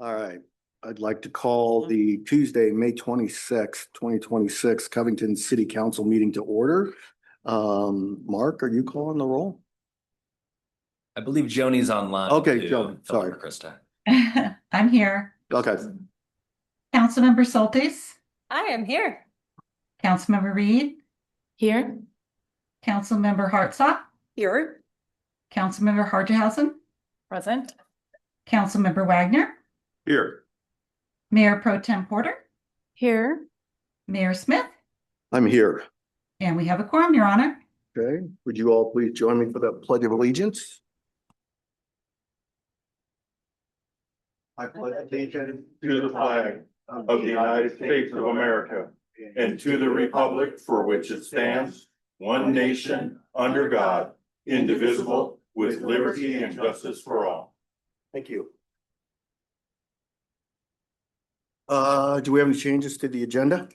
All right, I'd like to call the Tuesday, May 26th, 2026 Covington City Council meeting to order. Mark, are you calling the roll? I believe Joni's online. Okay, too. Joni, sorry. Krista. I'm here. Okay, Councilmember Soltis, I am here. Councilmember Reed, Here. Councilmember Hartsock, Here. Councilmember Harjehausen, Present. Councilmember Wagner, here. Mayor Pro Tem Porter, Here. Mayor Smith, I'm here. and we have a quorum, Your Honor. Okay, would you all please join me for the Pledge of Allegiance? I pledge allegiance to the flag of the United States of America and to the republic for which it stands, one nation, under God, indivisible, with liberty and justice for all. Thank you. Do we have any changes to the agenda?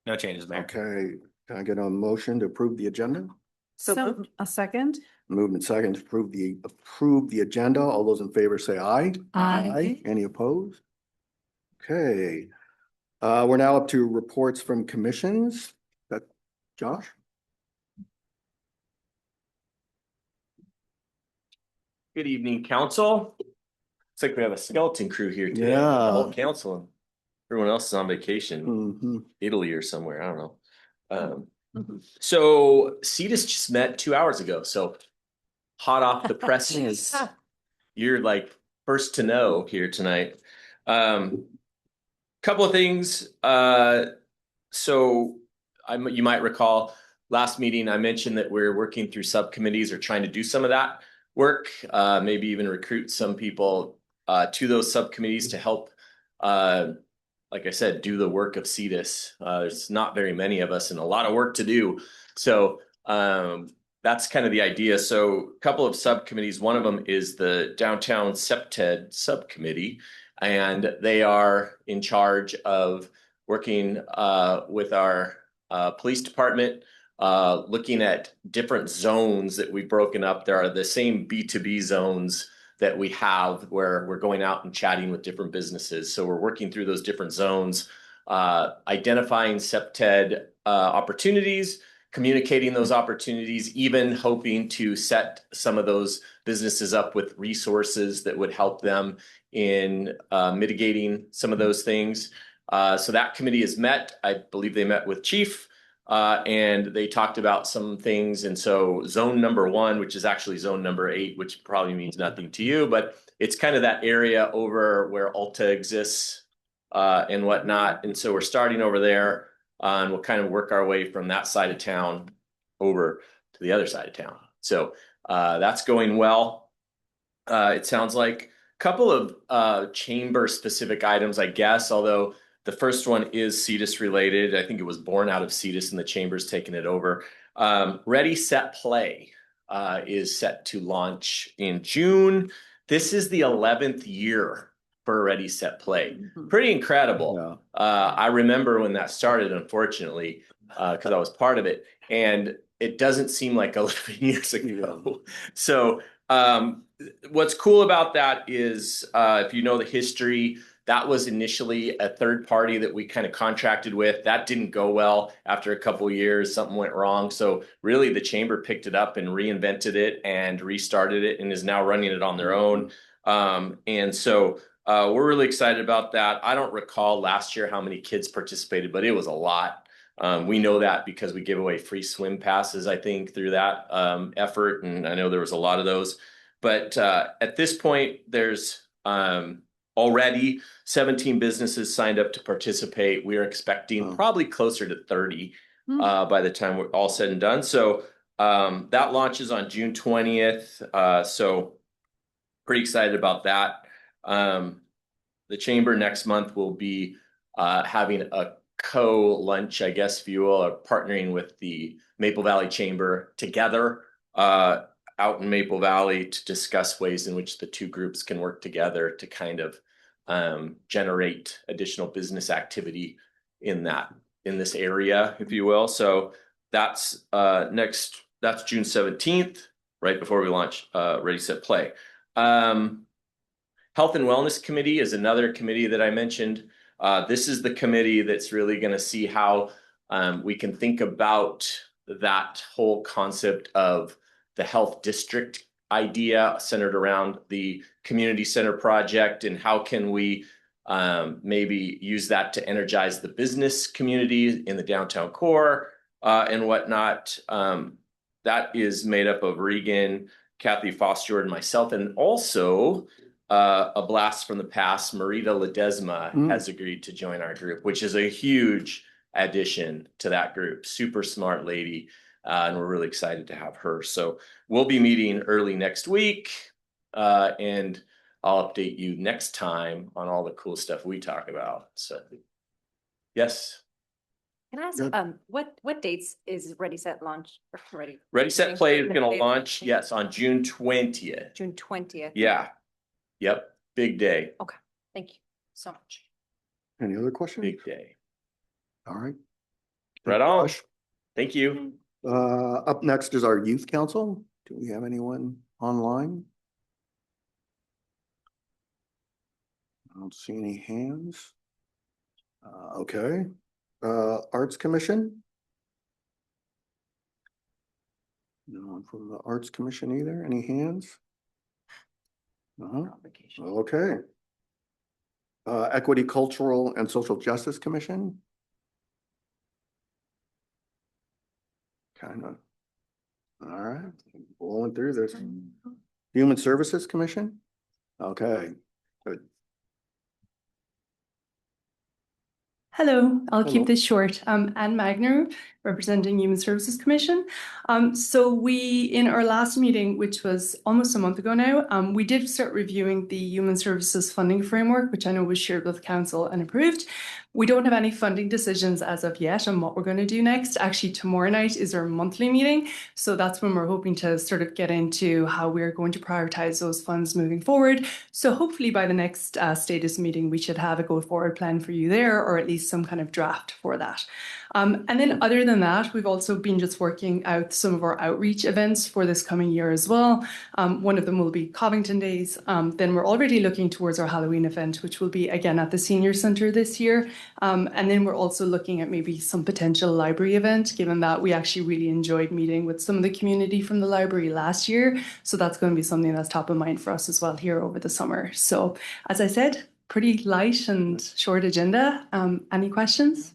No changes, Mayor. Okay, can I get a motion to approve the agenda? So a second. Moved and second to approve the agenda. All those in favor say aye. Aye. Any opposed? Okay. We're now up to reports from commissions. That Josh? Good evening, council. Looks like we have a skeleton crew here today. Yeah. The whole council and everyone else is on vacation, Mhm. Italy or somewhere. I don't know. So CETUS just met 2 hours ago. So hot off the presses. You're like first to know here tonight. Couple of things. So you might recall last meeting I mentioned that we're working through subcommittees or trying to do some of that work, maybe even recruit some people to those subcommittees to help, like I said, do the work of CETUS. There's not very many of us and a lot of work to do. So that's kind of the idea. So a couple of subcommittees, one of them is the Downtown SEPTED subcommittee, and they are in charge of working with our police department, looking at different zones that we've broken up. There are the same B2B zones that we have where we're going out and chatting with different businesses. So we're working through those different zones, identifying SEPTED opportunities, communicating those opportunities, even hoping to set some of those businesses up with resources that would help them in mitigating some of those things. So that committee is met. I believe they met with Chief and they talked about some things. And so zone number 1, which is actually zone number 8, which probably means nothing to you, but it's kind of that area over where Ulta exists and whatnot. And so we're starting over there. And we'll kind of work our way from that side of town over to the other side of town. So that's going well. It sounds like a couple of chamber specific items, I guess, although the first one is CETUS related. I think it was born out of CETUS and the chamber's taken it over. Ready, Set, Play is set to launch in June. This is the 11th year for Ready, Set, Play. Pretty incredible. Yeah. I remember when that started, unfortunately, because I was part of it, and it doesn't seem like 11 years ago. So what's cool about that is, if you know the history, that was initially a third party that we kind of contracted with. That didn't go well. After a couple of years, something went wrong. So really the chamber picked it up and reinvented it and restarted it and is now running it on their own. And so we're really excited about that. I don't recall last year how many kids participated, but it was a lot. We know that because we give away free swim passes, I think, through that effort. And I know there was a lot of those. But at this point, there's already 17 businesses signed up to participate. We are expecting probably closer to 30 by the time we're all said and done. So that launches on June 20th. So pretty excited about that. The chamber next month will be having a co-lunch, I guess, if you will, or partnering with the Maple Valley Chamber together out in Maple Valley to discuss ways in which the two groups can work together to kind of generate additional business activity in this area, if you will. So that's June 17th, right before we launch Ready, Set, Play. Health and Wellness Committee is another committee that I mentioned. This is the committee that's really going to see how we can think about that whole concept of the health district idea centered around the community center project, and how can we maybe use that to energize the business community in the downtown core and whatnot. That is made up of Regan, Kathy Foster, and myself, and also a blast from the past, Marita Ledesma has agreed to join our group, which is a huge addition to that group. Super smart lady, and we're really excited to have her. So we'll be meeting early next week, and I'll update you next time on all the cool stuff we talk about. So, yes. Can I ask, Good. what dates is Ready Set Launch? Ready Set Play is going to Dates. launch, yes, on June 20th. June 20th. Yeah. Yep. Big day. Thank you so much. Any other questions? Big day. All right. Right on. Thank you. Up next is our youth council. Do we have anyone online? I don't see any hands. Okay. Arts Commission? No one from the Arts Commission either. Any hands? Okay. Equity, Cultural, and Social Justice Commission? Kind of. All right, rolling through this. Human Services Commission? Okay, good. Hello, I'll Hello. keep this short. I'm Anne Magner, representing Human Services Commission. So we, in our last meeting, which was almost a month ago now, we did start reviewing the Human Services funding framework, which I know was shared with Council and approved. We don't have any funding decisions as of yet on what we're going to do next. Actually, tomorrow night is our monthly meeting. So that's when we're hoping to sort of get into how we're going to prioritize those funds moving forward. So hopefully by the next status meeting, we should have a go forward plan for you there, or at least some kind of draft for that. And then other than that, we've also been just working out some of our outreach events for this coming year as well. One of them will be Covington Days. Then we're already looking towards our Halloween event, which will be again at the Senior Centre this year. And then we're also looking at maybe some potential library event, given that we actually really enjoyed meeting with some of the community from the library last year. So that's going to be something that's top of mind for us as well here over the summer. So as I said, pretty light and short agenda. Any questions?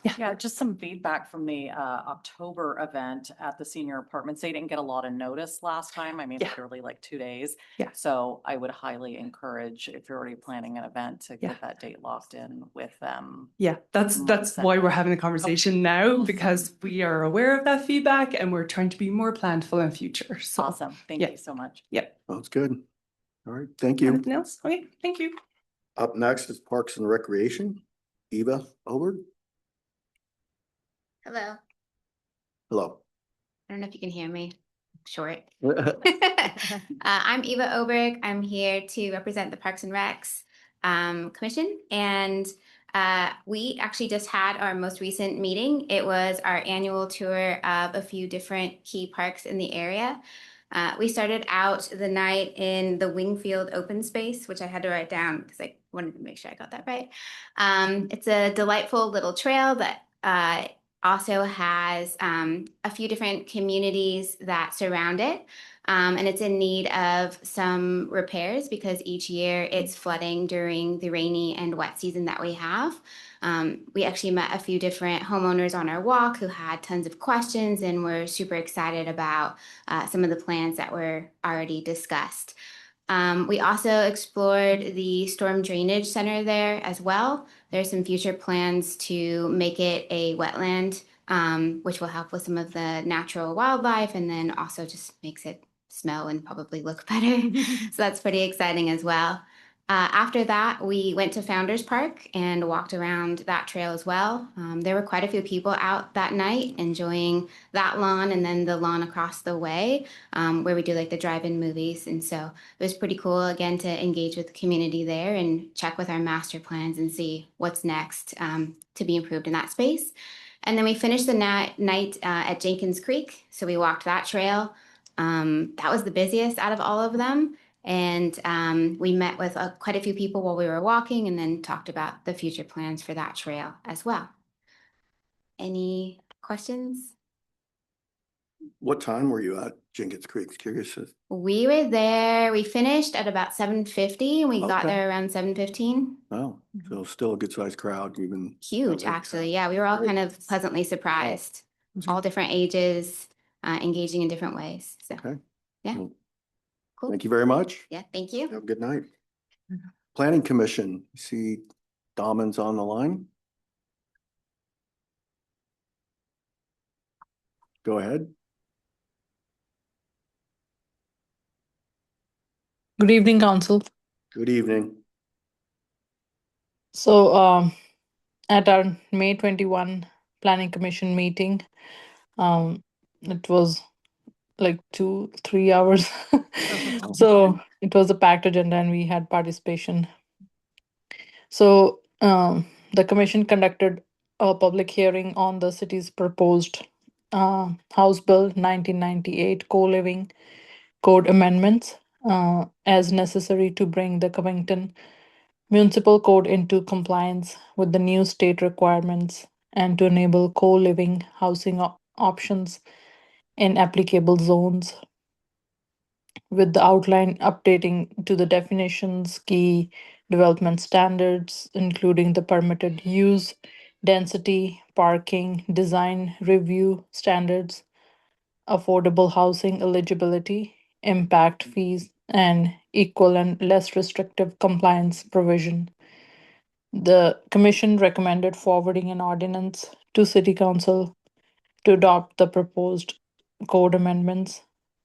Yeah, just some feedback from the October event at the senior apartments. They didn't get a lot of notice last time. I mean, Yeah. literally like 2 days. Yeah. So I would highly encourage, if you're already planning an event, to Yeah. get that date locked in with them. Yeah, that's why we're having the conversation now, Awesome. because we are aware of that feedback and we're trying to be more planful in future. So Awesome. Thank yeah. you so much. That's good. All right, thank you. Anything else? Okay, thank you. Up next is Parks and Recreation. Eva Oberg. Hello. Hello. I don't know if you can hear me. Short. I'm Eva Oberg. I'm here to represent the Parks and Recs Commission. And we actually just had our most recent meeting. It was our annual tour of a few different key parks in the area. We started out the night in the Wingfield open space, which I had to write down because I wanted to make sure I got that right. It's a delightful little trail that also has a few different communities that surround it. And it's in need of some repairs because each year it's flooding during the rainy and wet season that we have. We actually met a few different homeowners on our walk who had tons of questions and were super excited about some of the plans that were already discussed. We also explored the storm drainage center there as well. There's some future plans to make it a wetland, which will help with some of the natural wildlife and then also just makes it smell and probably look better. So that's pretty exciting as well. After that, we went to Founders Park and walked around that trail as well. There were quite a few people out that night enjoying that lawn and then the lawn across the way where we do like the drive-in movies. And so it was pretty cool, again, to engage with the community there and check with our master plans and see what's next to be improved in that space. And then we finished the night at Jenkins Creek. So we walked that trail. That was the busiest out of all of them. And we met with quite a few people while we were walking and then talked about the future plans for that trail as well. Any questions? What time were you at Jenkins Creek? Curious. We were there, we finished at about 7:50 and we got Okay. there around 7:15. Oh, so still a good sized crowd, even. Huge, actually. Yeah, we were all kind of pleasantly surprised. All different ages, engaging in different ways. So, Okay. yeah. Well, Cool. Thank you very much. Yeah, thank you. Have a good night. Planning Commission, see Damon's on the line. Go ahead. Good evening, Council. Good evening. So, at our May 21 Planning Commission meeting, it was like 2-3 hours. So it was a packed agenda and we had participation. So, the commission conducted a public hearing on the city's proposed House Bill 1998 co-living code amendments as necessary to bring the Covington Municipal Code into compliance with the new state requirements and to enable co-living housing options in applicable zones, with the outline updating to the definitions, key development standards, including the permitted use, density, parking, design review standards, affordable housing eligibility, impact fees, and equal and less restrictive compliance provision. The commission recommended forwarding an ordinance to City Council to adopt the proposed code amendments.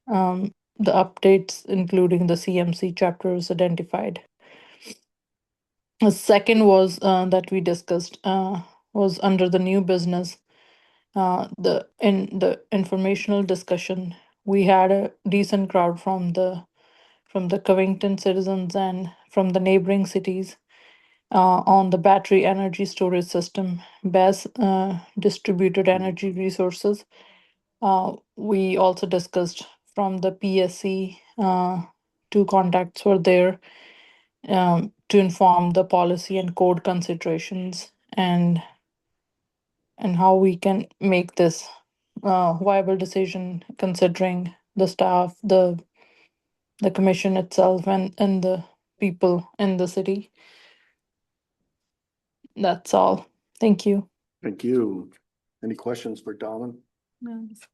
The updates, including the CMC chapters identified. The second was that we discussed was under the new business. In the informational discussion, we had a decent crowd from the Covington citizens and from the neighboring cities on the battery energy storage system, BESS, distributed energy resources. We also discussed from the PSC, two contacts were there to inform the policy and code considerations and how we can make this viable decision considering the staff, the commission itself, and the people in the city. That's all. Thank you. Thank you. Any questions for Damon?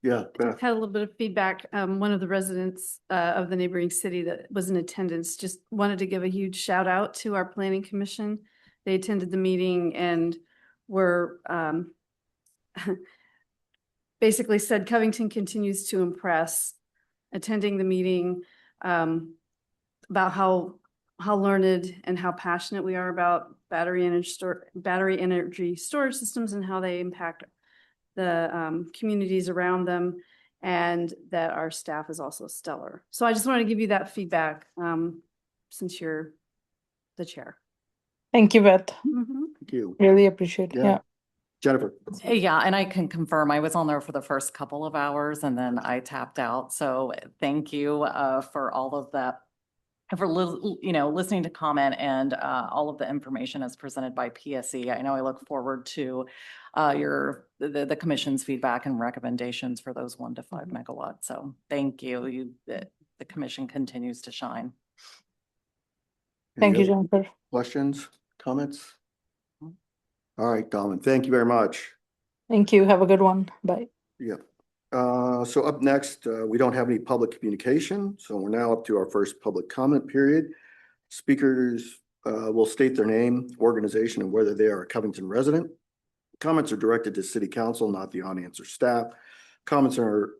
Yeah, Beth. Had a little bit of feedback. One of the residents of the neighboring city that was in attendance just wanted to give a huge shout out to our planning commission. They attended the meeting and were basically said Covington continues to impress. Attending the meeting about how learned and how passionate we are about battery energy storage systems and how they impact the communities around them, and that our staff is also stellar. So I just wanted to give you that feedback since you're the chair. Thank you, Beth. Thank you. Really appreciate it. Yeah. Yeah. Jennifer. Yeah, and I can confirm I was on there for the first couple of hours and then I tapped out. So thank you for all of that, for listening to comment and all of the information as presented by PSE. I know I look forward to the commission's feedback and recommendations for those 1 to 5 megawatts. So thank you. The commission continues to shine. Thank you, Any other Jennifer. Questions, comments? All right, Damon, thank you very much. Thank you. Have a good one. Bye. Yeah. So up next, we don't have any public communication, so we're now up to our first public comment period. Speakers will state their name, organization, and whether they are a Covington resident. Comments are directed to City Council, not the audience or staff. Comments are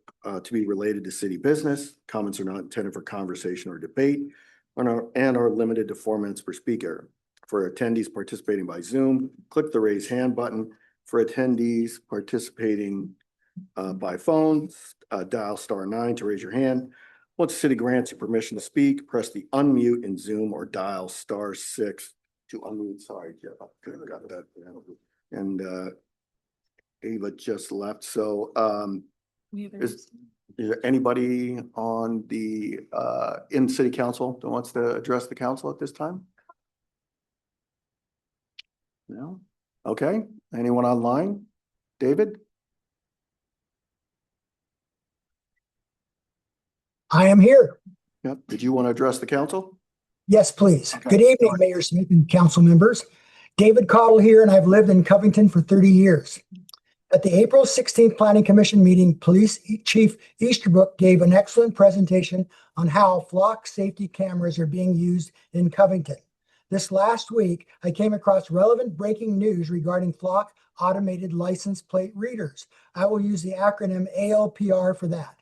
to be related to city business. Comments are not intended for conversation or debate and are limited to 4 minutes per speaker. For attendees participating by Zoom, click the raise hand button. For attendees participating by phone, dial *9 to raise your hand. Once the city grants you permission to speak, press the unmute in Zoom or dial *6 to unmute. Sorry, Jeff, I could have got that. And Ava just left. So Is there anybody on the in city council that wants to address the council at this time? No? Okay, anyone online? David? I am here. Yep, did you want to address the council? Yes, please. Okay. Good evening, Mayor Smith and council members. David Cottle here, and I've lived in Covington for 30 years. At the April 16th Planning Commission meeting, Police Chief Easterbrook gave an excellent presentation on how flock safety cameras are being used in Covington. This last week, I came across relevant breaking news regarding flock automated license plate readers. I will use the acronym ALPR for that.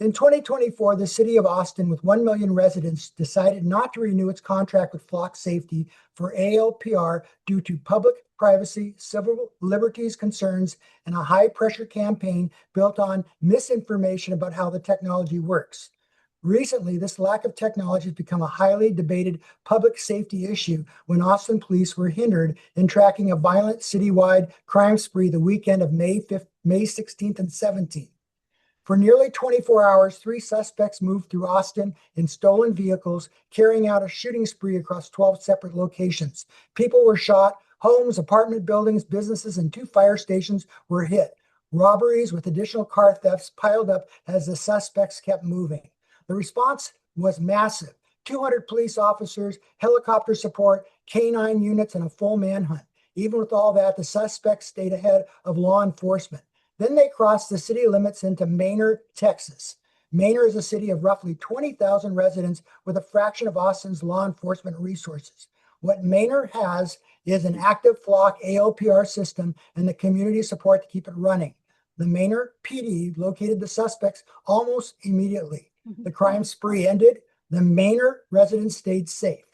In 2024, the city of Austin, with 1 million residents, decided not to renew its contract with Flock Safety for ALPR due to public privacy, civil liberties concerns, and a high-pressure campaign built on misinformation about how the technology works. Recently, this lack of technology has become a highly debated public safety issue when Austin police were hindered in tracking a violent citywide crime spree the weekend of May 16th and 17th. For nearly 24 hours, 3 suspects moved through Austin in stolen vehicles, carrying out a shooting spree across 12 separate locations. People were shot, homes, apartment buildings, businesses, and 2 fire stations were hit. Robberies with additional car thefts piled up as the suspects kept moving. The response was massive. 200 police officers, helicopter support, K-9 units, and a full manhunt. Even with all that, the suspects stayed ahead of law enforcement. Then they crossed the city limits into Manor, Texas. Manor is a city of roughly 20,000 residents with a fraction of Austin's law enforcement resources. What Manor has is an active flock ALPR system and the community support to keep it running. The Manor PD located the suspects almost immediately. The crime spree ended. The Manor residents stayed safe.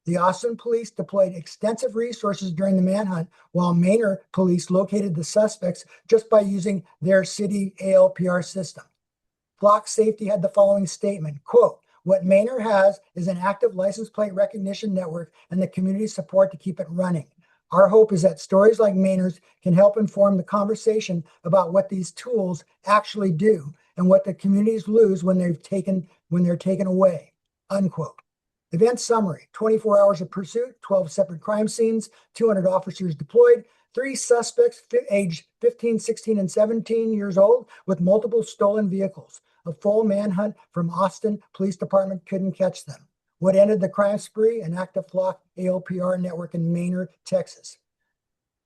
The Austin police deployed extensive resources during the manhunt, while Manor police located the suspects just by using their city ALPR system. Flock Safety had the following statement, quote, "What Manor has is an active license plate recognition network and the community support to keep it running. Our hope is that stories like Manor's can help inform the conversation about what these tools actually do and what the communities lose when they're taken away," unquote. Event summary, 24 hours of pursuit, 12 separate crime scenes, 200 officers deployed, 3 suspects aged 15, 16, and 17 years old with multiple stolen vehicles. A full manhunt from Austin Police Department couldn't catch them. What ended the crime spree? An active flock ALPR network in Manor, Texas.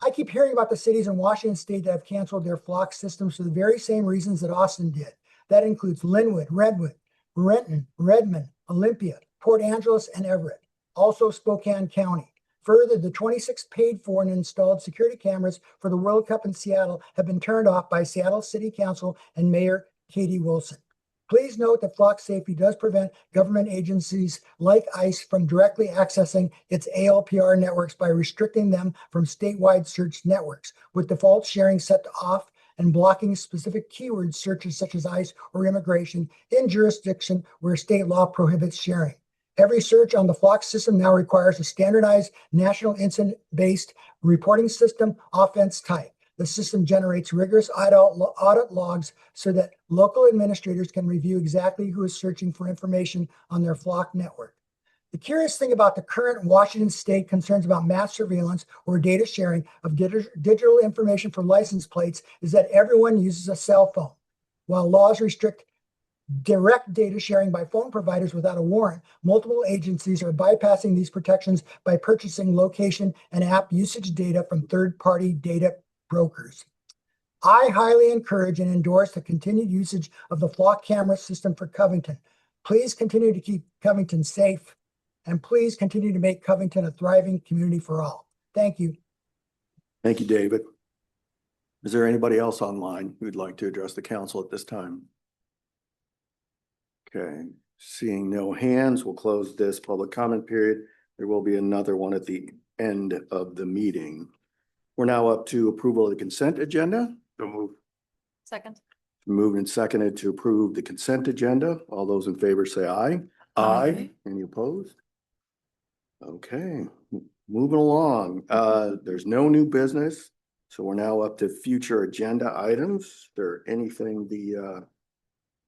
I keep hearing about the cities in Washington state that have canceled their flock systems for the very same reasons that Austin did. That includes Linwood, Redwood, Renton, Redmond, Olympia, Port Angeles, and Everett. Also Spokane County. Further, the 26 paid for and installed security cameras for the World Cup in Seattle have been turned off by Seattle City Council and Mayor Katie Wilson. Please note that Flock Safety does prevent government agencies like ICE from directly accessing its ALPR networks by restricting them from statewide search networks, with default sharing set to off and blocking specific keyword searches such as ICE or immigration in jurisdiction where state law prohibits sharing. Every search on the Flock system now requires a standardized national incident-based reporting system offense type. The system generates rigorous audit logs so that local administrators can review exactly who is searching for information on their Flock network. The curious thing about the current Washington state concerns about mass surveillance or data sharing of digital information for license plates is that everyone uses a cell phone. While laws restrict direct data sharing by phone providers without a warrant, multiple agencies are bypassing these protections by purchasing location and app usage data from third-party data brokers. I highly encourage and endorse the continued usage of the Flock camera system for Covington. Please continue to keep Covington safe, and please continue to make Covington a thriving community for all. Thank you. Thank you, David. Is there anybody else online who'd like to address the council at this time? Okay, seeing no hands, we'll close this public comment period. There will be another one at the end of the meeting. We're now up to approval of the consent agenda. So move. Second. Moved and seconded to approve the consent agenda. All those in favor say aye. Aye. Any opposed? Okay, moving along. There's no new business. So we're now up to future agenda items. Is there anything the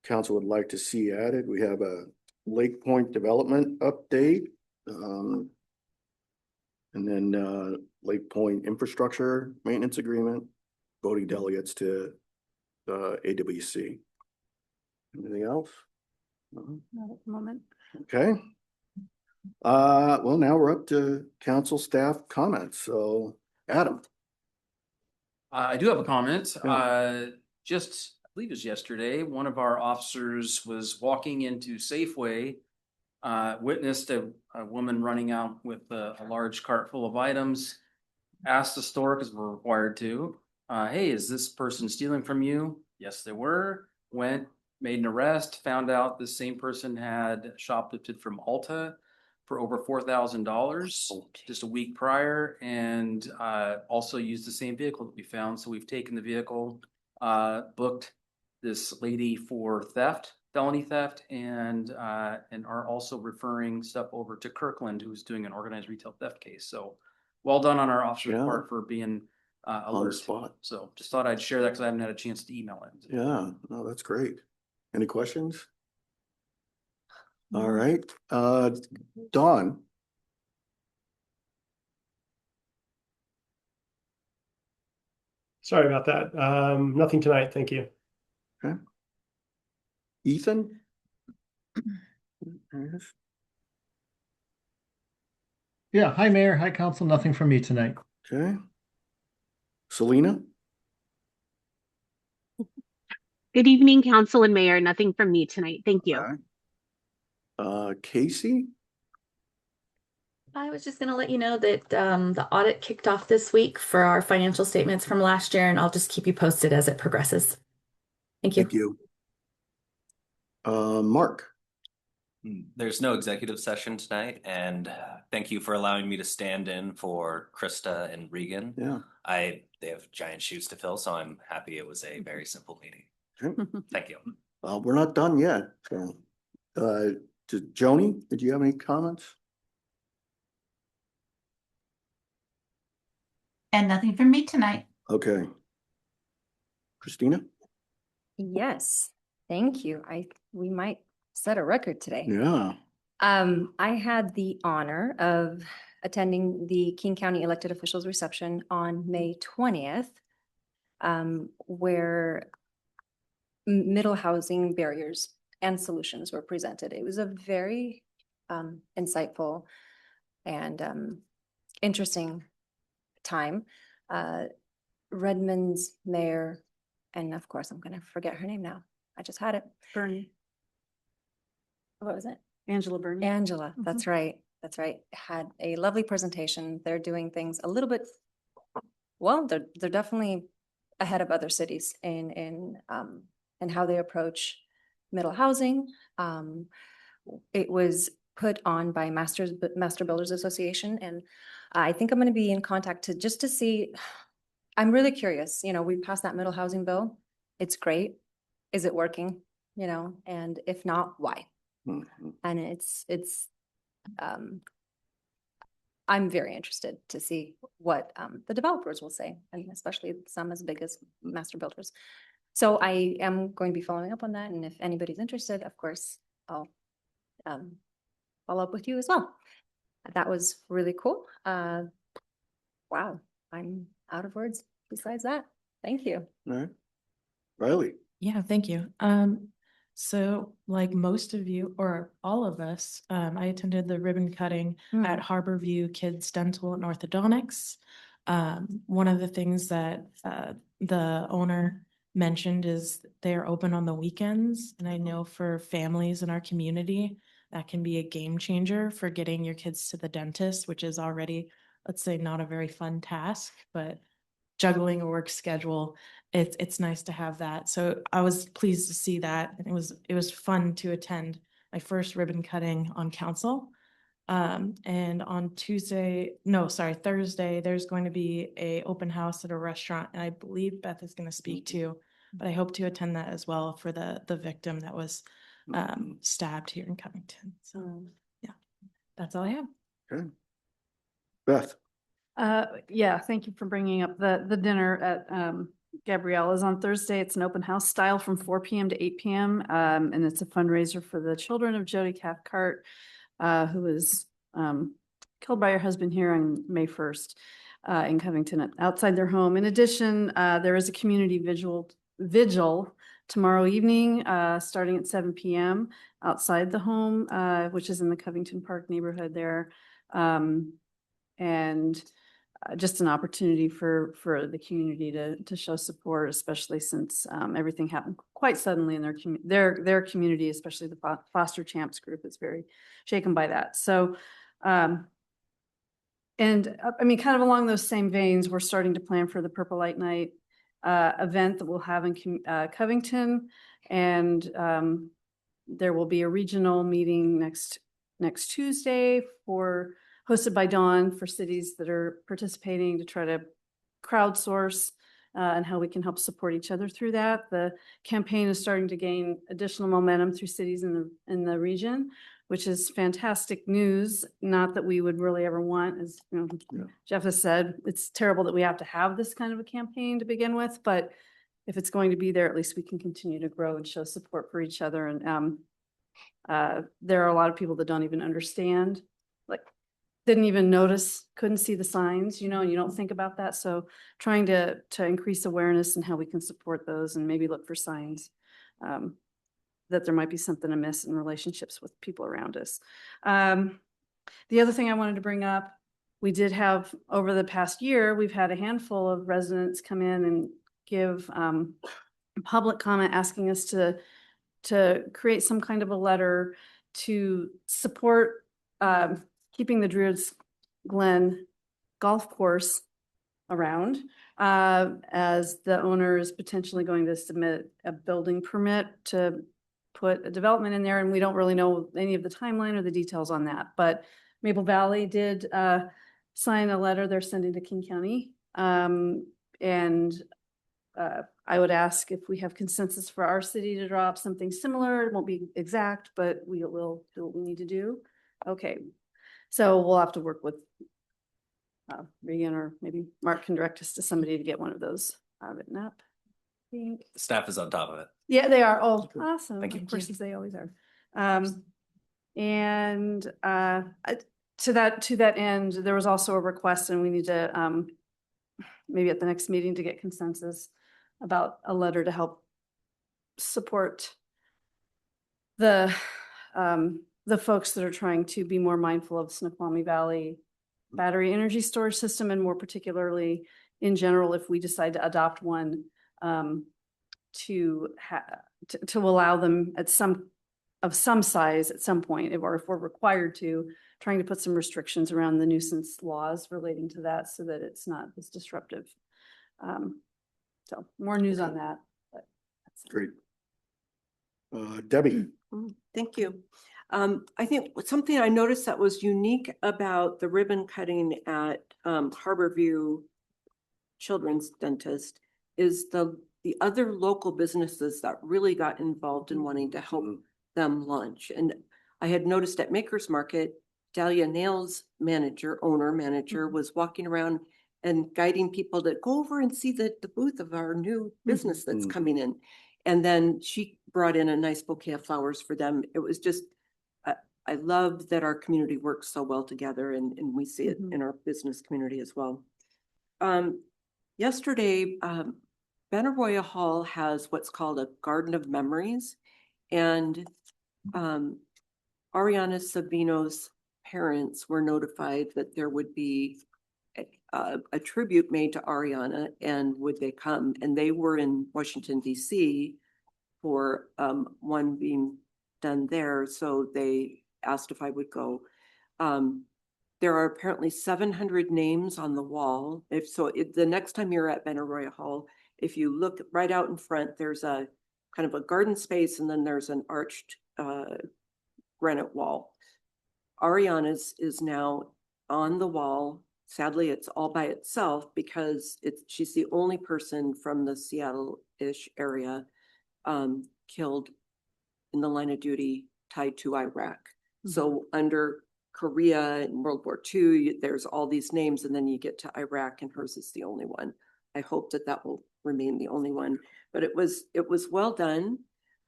council would like to see added. We have a Lake Point development update. And then Lake Point infrastructure maintenance agreement, voting delegates to the AWC. Anything else? No? Not at the moment. Okay. Well, now we're up to council staff comments. So Adam. I do have a comment. Yeah. Just, I believe it was yesterday, one of our officers was walking into Safeway, witnessed a woman running out with a large cart full of items, asked the store, because we're required to, hey, is this person stealing from you? Yes, they were. Went, made an arrest, found out the same person had shoplifted from Ulta for over $4,000 just a week prior, and also used the same vehicle that we found. So we've taken the vehicle, booked this lady for theft, felony theft, and are also referring stuff over to Kirkland, who's doing an organized retail theft case. So well done on our officer's Yeah. part for being On the alert. spot. So just thought I'd share that because I haven't had a chance to email it. Yeah, no, that's great. Any questions? All right, Dawn. Sorry about that. Nothing tonight. Thank you. Okay. Ethan? Yes. Yeah, hi Mayor, hi Council, nothing from me tonight. Okay. Selena? Good evening, Council and Mayor. Nothing from me tonight. Thank you. Casey? I was just going to let you know that the audit kicked off this week for our financial statements from last year, and I'll just keep you posted as it progresses. Thank you. Thank you. Mark? There's no executive session tonight, and thank you for allowing me to stand in for Krista and Regan. Yeah. They have giant shoes to fill, so I'm happy it was a very simple meeting. Okay. Thank you. We're not done yet. So, Joni, did you have any comments? And nothing from me tonight. Okay. Christina? Yes, thank you. We might set a record today. Yeah. I had the honor of attending the King County elected officials reception on May 20th, where middle housing barriers and solutions were presented. It was a very insightful and interesting time. Redmond's mayor, and of course, I'm going to forget her name now. I just had it. Bernie. What was it? Angela Bernie. Angela, that's right. That's right. Had a lovely presentation. They're doing things a little bit, well, they're definitely ahead of other cities in how they approach middle housing. It was put on by Master Builders Association, and I think I'm going to be in contact to see. I'm really curious. You know, we passed that middle housing bill. It's great. Is it working? You know, and if not, why? Mhm. And I'm very interested to see what the developers will say, and especially some as big as Master Builders. So I am going to be following up on that, and if anybody's interested, of course, I'll follow up with you as well. That was really cool. Wow, I'm out of words besides that. Thank you. All right. Riley? Yeah, thank you. So like most of you or all of us, I attended the ribbon cutting at Harborview Kids Dental and Orthodontics. One of the things that the owner mentioned is they're open on the weekends. And I know for families in our community, that can be a game changer for getting your kids to the dentist, which is already, let's say, not a very fun task, but juggling a work schedule, it's nice to have that. So I was pleased to see that. And it was fun to attend my first ribbon cutting on council. And on Thursday, there's going to be a open house at a restaurant, and I believe Beth is going to speak to, but I hope to attend that as well for the victim that was stabbed here in Covington. So yeah, that's all I have. Okay. Beth? Yeah, thank you for bringing up the dinner at Gabriella's on Thursday. It's an open house style from 4 p.m. to 8 p.m. And it's a fundraiser for the children of Jody Cathcart, who was killed by her husband here on May 1st in Covington outside their home. In addition, there is a community vigil tomorrow evening, starting at 7 p.m. outside the home, which is in the Covington Park neighborhood there. And just an opportunity for the community to show support, especially since everything happened quite suddenly in their community, especially the foster champs group is very shaken by that. So, and I mean, kind of along those same veins, we're starting to plan for the Purple Light Night event that we'll have in Covington, and there will be a regional meeting next Tuesday hosted by Dawn for cities that are participating to try to crowdsource and how we can help support each other through that. The campaign is starting to gain additional momentum through cities in the region, which is fantastic news. Not that we would really ever want, as you know, Jeff has said, it's terrible that we have to have this kind of a campaign to begin with, but if it's going to be there, at least we can continue to grow and show support for each other. And there are a lot of people that don't even understand, like, didn't even notice, couldn't see the signs, and you don't think about that. So trying to increase awareness and how we can support those and maybe look for signs that there might be something amiss in relationships with people around us. The other thing I wanted to bring up, we did have over the past year, we've had a handful of residents come in and give public comment asking us to create some kind of a letter to support keeping the Druids Glen golf course around, as the owner is potentially going to submit a building permit to put a development in there, and we don't really know any of the timeline or the details on that. But Maple Valley did sign a letter they're sending to King County, and I would ask if we have consensus for our city to drop something similar. It won't be exact, but we will do what we need to do. Okay. So we'll have to work with Regan, or maybe Mark can direct us to somebody to get one of those written up. I think. Staff is on top of it. Yeah, they are. Oh, awesome. Thank you. Of course, as they always are. And to that end, there was also a request, and we need to maybe at the next meeting to get consensus about a letter to help support the folks that are trying to be more mindful of Snoqualmie Valley battery energy storage system, and more particularly in general, if we decide to adopt one, to allow them at some size at some point, or if we're required to, trying to put some restrictions around the nuisance laws relating to that so that it's not as disruptive. So more news on that. But Great. Debbie. Thank you. I think something I noticed that was unique about the ribbon cutting at Harborview Children's Dentist is the other local businesses that really got involved in wanting to help them launch. And I had noticed at Maker's Market, Dahlia Nails owner manager was walking around and guiding people to go over and see the booth of our new business that's coming in. And then she brought in a nice bouquet of flowers for them. It was just, I love that our community works so well together, and we see it in our business community as well. Yesterday, Benaroya Hall has what's called a Garden of Memories, and Ariana Sabino's parents were notified that there would be a tribute made to Ariana, and would they come? And they were in Washington, D.C. for one being done there, so they asked if I would go. There are apparently 700 names on the wall. The next time you're at Benaroya Hall, if you look right out in front, there's a kind of a garden space, and then there's an arched granite wall. Ariana's is now on the wall. Sadly, it's all by itself because she's the only person from the Seattle-ish area killed in the line of duty tied to Iraq. So under Korea in World War II, there's all these names, and then you get to Iraq, and hers is the only one. I hope that will remain the only one, but it was well done.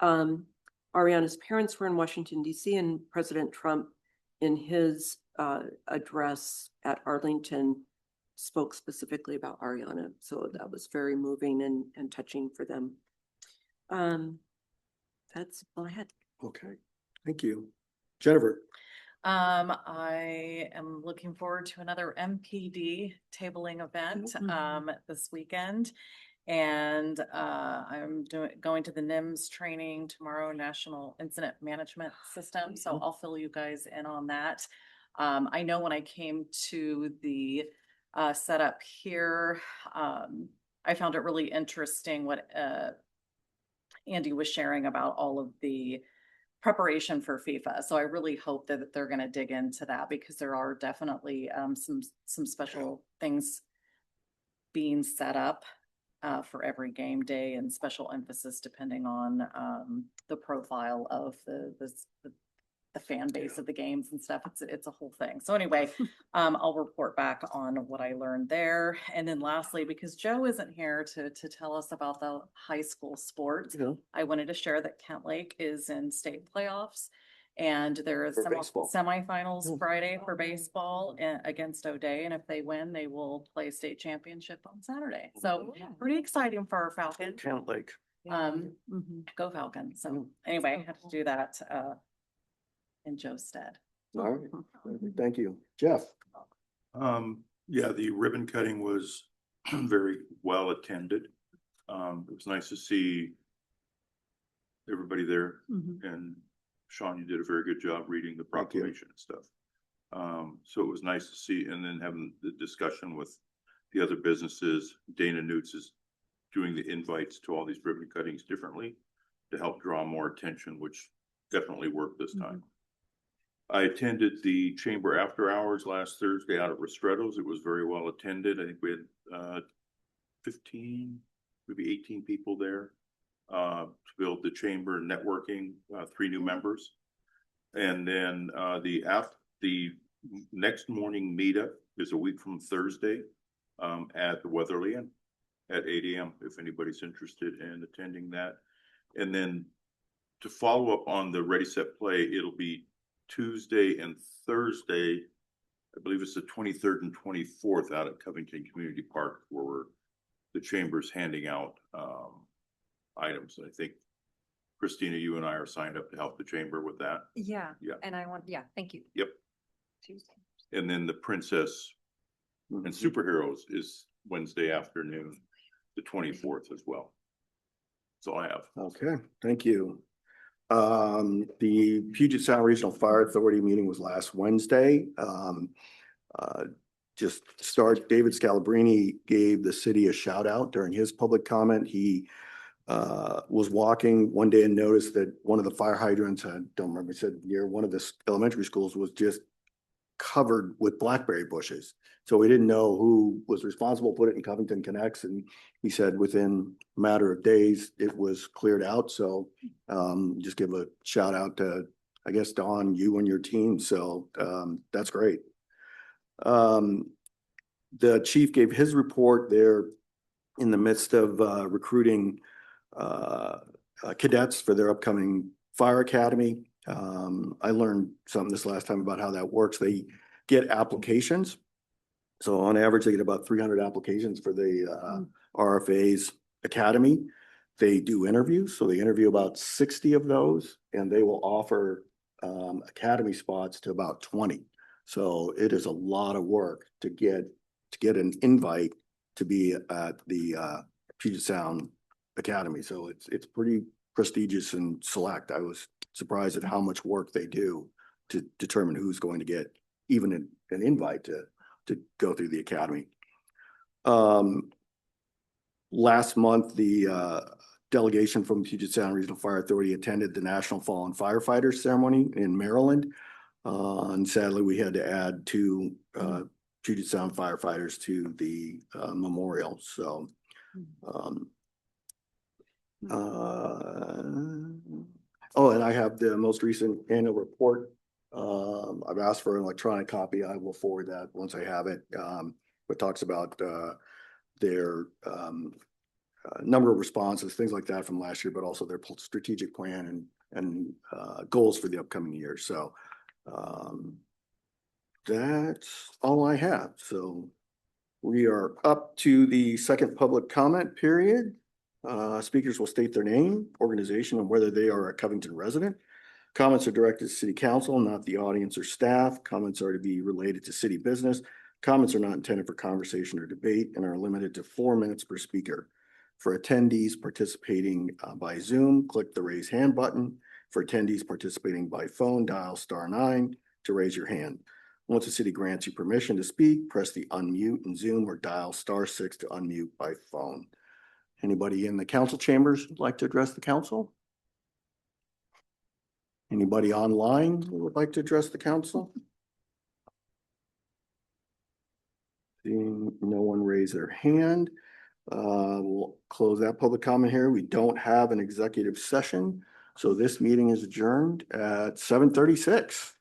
Ariana's parents were in Washington, D.C., and President Trump, in his address at Arlington, spoke specifically about Ariana. So that was very moving and touching for them. That's all I had. Okay, thank you. Jennifer? I am looking forward to another MPD tabling event this weekend. And I'm going to the NIMS training tomorrow, National Incident Management System. So I'll fill you guys in on that. I know when I came to the setup here, I found it really interesting what Andy was sharing about all of the preparation for FIFA. So I really hope that they're going to dig into that, because there are definitely some special things being set up for every game day, and special emphasis depending on the profile of the fan base of the games and stuff. It's a whole thing. So anyway, I'll report back on what I learned there. And then lastly, because Joe isn't here to tell us about the high school sports, I wanted to share that Kent Lake is in state playoffs, and there is semifinals Friday for baseball against O'Day. And if they win, they will play state championship on Saturday. So pretty exciting for our Falcons. Kent Lake. Go Falcons. So anyway, I had to do that in Joe's stead. All right, thank you. Jeff? Yeah, the ribbon cutting was very well attended. It was nice to see everybody there, and Sean, you did a very good job reading the proclamation and stuff. So it was nice to see, and then having the discussion with the other businesses. Dana Newts is doing the invites to all these ribbon cuttings differently to help draw more attention, which definitely worked this time. I attended the chamber after hours last Thursday out at Ristretto's. It was very well attended. I think we had 15, maybe 18 people there to build the chamber networking, 3 new members. And then the next morning meetup is a week from Thursday at the Weatherly Inn at 8 a.m. if anybody's interested in attending that. And then to follow up on the Ready Set Play, it'll be Tuesday and Thursday. I believe it's the 23rd and 24th out at Covington Community Park, where the chamber's handing out items. I think Christina, you and I are signed up to help the chamber with that. Yeah. Yeah. And thank you. Yep. Tuesday. And then the Princess and Superheroes is Wednesday afternoon, the 24th as well. That's all I have. Okay, thank you. The Puget Sound Regional Fire Authority meeting was last Wednesday. Just to start, David Scalabrini gave the city a shout out during his public comment. He was walking one day and noticed that one of the fire hydrants, I don't remember, said near one of the elementary schools, was just covered with blackberry bushes. So we didn't know who was responsible, put it in Covington Connects, and he said within a matter of days it was cleared out. So just give a shout out to, I guess, Dawn, you and your team. So that's great. The chief gave his report there in the midst of recruiting cadets for their upcoming fire academy. I learned something this last time about how that works. They get applications. So on average, they get about 300 applications for the RFA's academy. They do interviews. So they interview about 60 of those, and they will offer academy spots to about 20. So it is a lot of work to get an invite to be at the Puget Sound Academy. So it's pretty prestigious and select. I was surprised at how much work they do to determine who's going to get even an invite to go through the academy. Last month, the delegation from Puget Sound Regional Fire Authority attended the National Fallen Firefighters ceremony in Maryland. And sadly, we had to add 2 Puget Sound firefighters to the memorial. So, oh, and I have the most recent annual report. I've asked for an electronic copy. I will forward that once I have it. It talks about their number of responses, things like that from last year, but also their strategic plan and goals for the upcoming year. So that's all I have. So we are up to the second public comment period. Speakers will state their name, organization, and whether they are a Covington resident. Comments are directed to City Council, not the audience or staff. Comments are to be related to city business. Comments are not intended for conversation or debate and are limited to 4 minutes per speaker. For attendees participating by Zoom, click the raise hand button. For attendees participating by phone, dial *9 to raise your hand. Once the city grants you permission to speak, press the unmute in Zoom or dial *6 to unmute by phone. Anybody in the council chambers would like to address the council? Anybody online who would like to address the council? Seeing no one raise their hand, we'll close that public comment here. We don't have an executive session, so this meeting is adjourned at 7:36.